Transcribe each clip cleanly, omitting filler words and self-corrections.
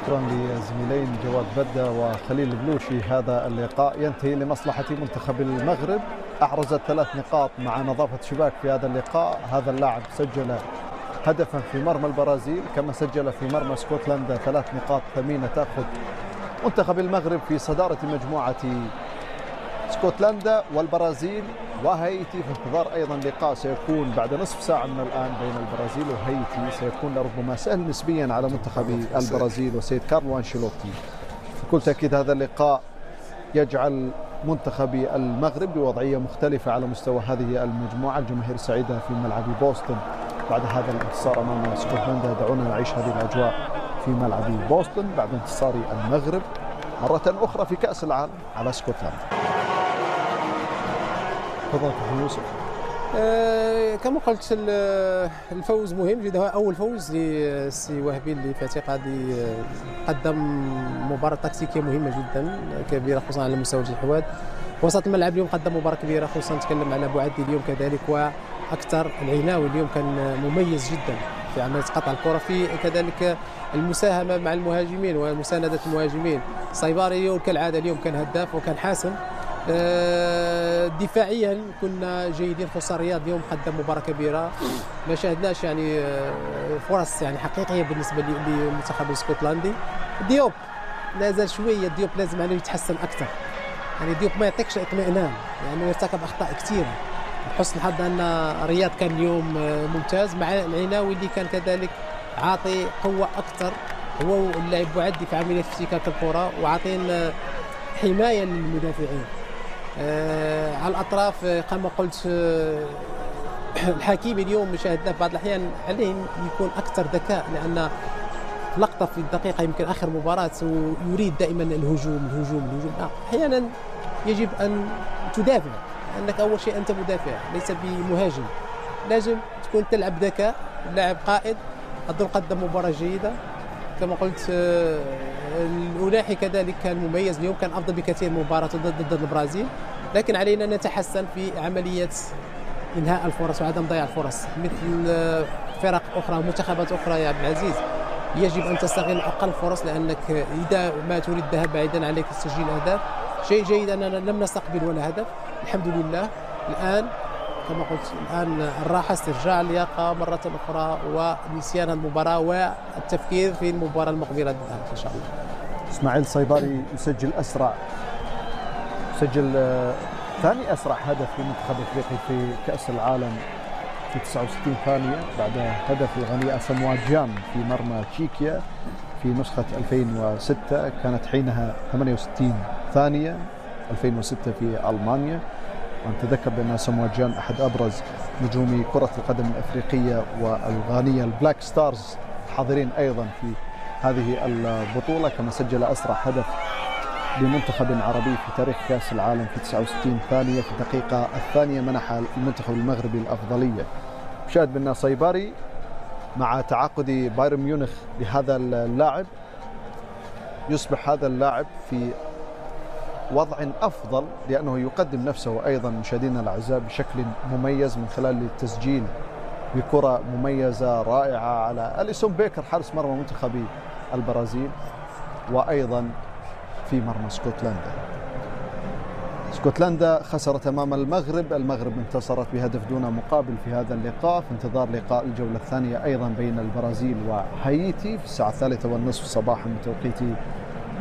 شكرا لزميلين جواد بدة وخليل البلوشي. هذا اللقاء ينتهي لمصلحة منتخب المغرب، أحرزت 3 نقاط مع نظافة شباك في هذا اللقاء. هذا اللاعب سجل هدفا في مرمى البرازيل، كما سجل في مرمى اسكتلندا. 3 نقاط ثمينة تأخذ منتخب المغرب في صدارة مجموعة اسكتلندا والبرازيل وهايتي. في انتظار أيضا لقاء سيكون بعد نصف ساعة من الآن بين البرازيل وهايتي، سيكون ربما سهل نسبيا على منتخب البرازيل وسيد كارلو أنشيلوتي. بكل تأكيد هذا اللقاء يجعل منتخب المغرب بوضعية مختلفة على مستوى هذه المجموعة. الجماهير سعيدة في ملعب بوسطن بعد هذا الانتصار أمام اسكتلندا. دعونا نعيش هذه الأجواء في ملعب بوسطن بعد انتصار المغرب مرة أخرى في كأس العالم على اسكتلندا. تفضل كابتن يوسف. كما قلت الفوز مهم جدا، اول فوز للسي وهبي اللي في اعتقادي قدم مباراه تكتيكيه مهمه جدا كبيره خصوصا على مستوى الجهاد. وسط الملعب اليوم قدم مباراه كبيره، خصوصا نتكلم على بوعدي اليوم كذلك، واكثر العناوي اليوم كان مميز جدا في عمليه قطع الكره، في كذلك المساهمه مع المهاجمين ومسانده المهاجمين. صيباري اليوم كالعاده اليوم كان هداف وكان حاسم. دفاعيا كنا جيدين، خصوصا الرياض اليوم قدم مباراه كبيره. ما شاهدناش يعني فرص يعني حقيقيه بالنسبه للمنتخب الاسكتلندي. ديوب لا زال شويه، ديوب لازم عليه يتحسن اكثر. يعني ديوب ما يعطيكش اطمئنان، يعني ارتكب اخطاء كثيره. لحسن الحظ ان الرياض كان اليوم ممتاز، مع العناوي اللي كان كذلك عاطي قوه اكثر، هو اللاعب بوعدي في عمليه افتكاك الكره وعاطين حمايه للمدافعين. على الاطراف كما قلت الحكيمي اليوم شاهدنا في بعض الاحيان عليه يكون اكثر ذكاء، لان لقطه في الدقيقه يمكن اخر مباراه ويريد دائما الهجوم. احيانا يجب ان تدافع، لانك اول شيء انت مدافع ليس بمهاجم. لازم تكون تلعب ذكاء، لاعب قائد. اظن قدم مباراه جيده كما قلت. الأناحي كذلك كان مميز اليوم، كان أفضل بكثير من مباراة ضد البرازيل، لكن علينا أن نتحسن في عملية إنهاء الفرص وعدم ضياع الفرص. مثل فرق أخرى ومنتخبات أخرى يا عبد العزيز يجب أن تستغل أقل فرص، لأنك إذا ما تريد الذهاب بعيدا عليك تسجيل أهداف. شيء جيد أننا لم نستقبل ولا هدف الحمد لله. الآن كما قلت الآن الراحة، استرجاع اللياقة مرة أخرى ونسيان المباراة والتفكير في المباراة المقبلة إن شاء الله. إسماعيل صيباري يسجل ثاني أسرع هدف لمنتخب أفريقيا في كأس العالم في 69 ثانية بعد هدف الغني أساموا جان في مرمى تشيكيا في نسخة 2006، كانت حينها 68 ثانية 2006 في ألمانيا. ونتذكر بأن ساموا جان أحد أبرز نجوم كرة القدم الأفريقية والغانية البلاك ستارز حاضرين أيضا في هذه البطولة، كما سجل أسرع هدف لمنتخب عربي في تاريخ كأس العالم في 69 ثانية في الدقيقة الثانية، منح المنتخب المغربي الأفضلية. شاهد بأن صيباري مع تعاقد بايرن ميونخ بهذا اللاعب يصبح هذا اللاعب في وضع أفضل، لأنه يقدم نفسه أيضا مشاهدينا الأعزاء بشكل مميز من خلال التسجيل بكرة مميزة رائعة على أليسون بيكر حارس مرمى منتخب البرازيل، وأيضا في مرمى اسكتلندا. اسكتلندا خسرت أمام المغرب انتصرت بهدف دون مقابل في هذا اللقاء، في انتظار لقاء الجولة الثانية أيضا بين البرازيل وهايتي في الساعة 3:30 صباحا بتوقيت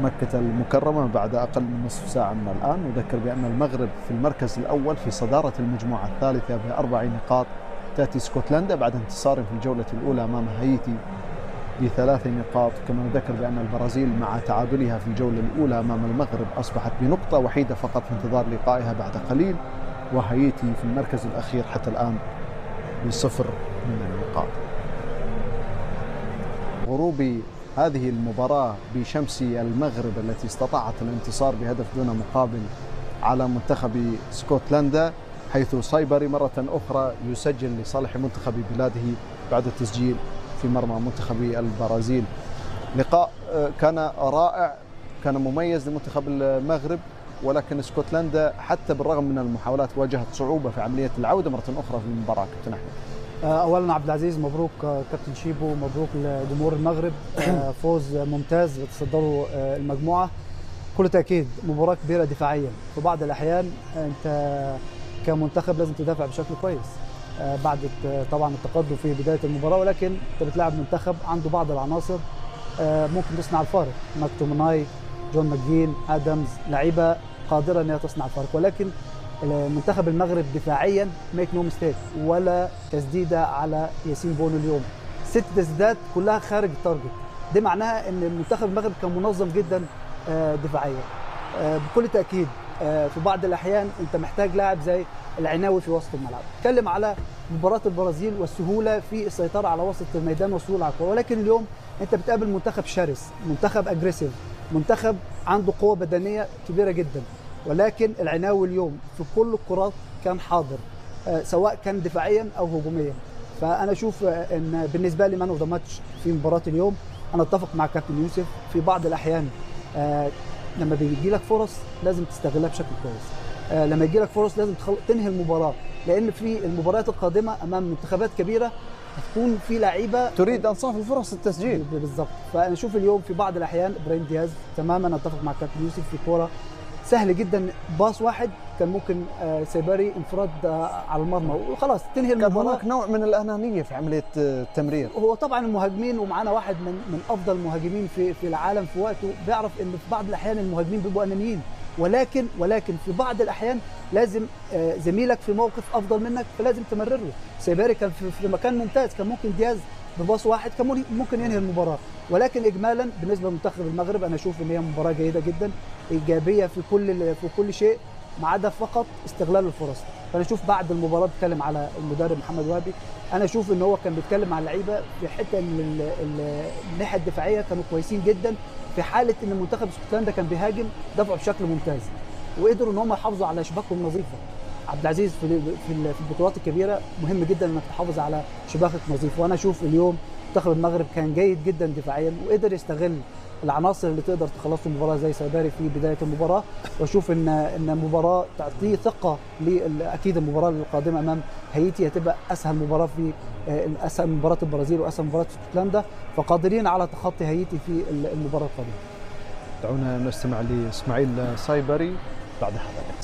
مكة المكرمة بعد أقل من نصف ساعة من الآن. نذكر بأن المغرب في المركز الأول في صدارة المجموعة الثالثة ب4 نقاط، تأتي اسكتلندا بعد انتصار في الجولة الأولى أمام هايتي ب3 نقاط. كما نذكر بأن البرازيل مع تعادلها في الجولة الأولى أمام المغرب أصبحت بنقطة وحيدة فقط في انتظار لقائها بعد قليل، وهايتي في المركز الأخير حتى الآن ب0 من النقاط. غروب هذه المباراة بشمس المغرب التي استطاعت الانتصار بهدف دون مقابل على منتخب اسكتلندا، حيث صيبري مرة أخرى يسجل لصالح منتخب بلاده بعد التسجيل في مرمى منتخب البرازيل. لقاء كان رائع، كان مميز لمنتخب المغرب، ولكن اسكتلندا حتى بالرغم من المحاولات واجهت صعوبة في عملية العودة مرة أخرى في المباراة. كابتن أحمد. اولا عبد العزيز مبروك كابتن شيبو، مبروك لجمهور المغرب. فوز ممتاز بتصدروا المجموعه. بكل تاكيد مباراه كبيره دفاعيا، في بعض الاحيان انت كمنتخب لازم تدافع بشكل كويس بعد طبعا التقدم في بدايه المباراه، ولكن انت بتلاعب منتخب عنده بعض العناصر ممكن تصنع الفارق. ماكتومناي، جون ماجين، ادمز، لعيبه قادره ان هي تصنع الفارق، ولكن منتخب المغرب دفاعيا ميك نو ميستيك، ولا تسديده على ياسين بونو اليوم، 6 تسديدات كلها خارج التارجت. دي معناها ان المنتخب المغرب كان منظم جدا دفاعيا. بكل تاكيد في بعض الاحيان انت محتاج لاعب زي العناوي في وسط الملعب. اتكلم على مباراه البرازيل والسهوله في السيطره على وسط الميدان والسهوله على الكوره، ولكن اليوم انت بتقابل منتخب شرس، منتخب اجريسيف، منتخب عنده قوه بدنيه كبيره جدا، ولكن العناوي اليوم في كل الكرات كان حاضر سواء كان دفاعيا او هجوميا. فانا اشوف ان بالنسبه لي مان اوف ذا ماتش في مباراه اليوم. انا اتفق مع كابتن يوسف، في بعض الاحيان لما بيجي لك فرص لازم تستغلها بشكل كويس. لما يجي لك فرص لازم تنهي المباراه، لان في المباريات القادمه امام منتخبات كبيره هتكون في لعيبه تريد انصاف الفرص التسجيل بالضبط. فانا اشوف اليوم في بعض الاحيان ابراهيم دياز تماما اتفق مع كابتن يوسف في كوره سهل جدا، باص واحد كان ممكن سيباري انفراد على المرمى وخلاص تنهي المباراه. كان هناك نوع من الانانيه في عمليه التمرير. هو طبعا المهاجمين، ومعانا واحد من افضل المهاجمين في العالم في وقته، بيعرف ان في بعض الاحيان المهاجمين بيبقوا انانيين، ولكن في بعض الاحيان لازم زميلك في موقف افضل منك فلازم تمرر له. سيباري كان في مكان ممتاز، كان ممكن دياز بباص واحد كان ممكن ينهي المباراه. ولكن اجمالا بالنسبه لمنتخب المغرب انا اشوف ان هي مباراه جيده جدا، ايجابيه في كل شيء ما عدا فقط استغلال الفرص. فانا اشوف بعد المباراه بتكلم على المدرب محمد وهبي، انا اشوف ان هو كان بيتكلم مع اللعيبه في حته ان الناحيه الدفاعيه كانوا كويسين جدا، في حاله ان منتخب اسكتلندا كان بيهاجم دفعوا بشكل ممتاز وقدروا ان هم يحافظوا على شباكهم نظيفه. عبد العزيز في البطولات الكبيره مهم جدا انك تحافظ على شباكك نظيف، وانا اشوف اليوم منتخب المغرب كان جيد جدا دفاعيا وقدر يستغل العناصر اللي تقدر تخلص المباراه زي سيباري في بدايه المباراه، واشوف ان المباراه تعطيه ثقه. اكيد المباراه القادمه امام هايتي هتبقى اسهل مباراه في اسهل مباراه البرازيل واسهل مباراه اسكتلندا، فقادرين على تخطي هايتي في المباراه القادمه. دعونا نستمع لاسماعيل صايبري بعد هذا.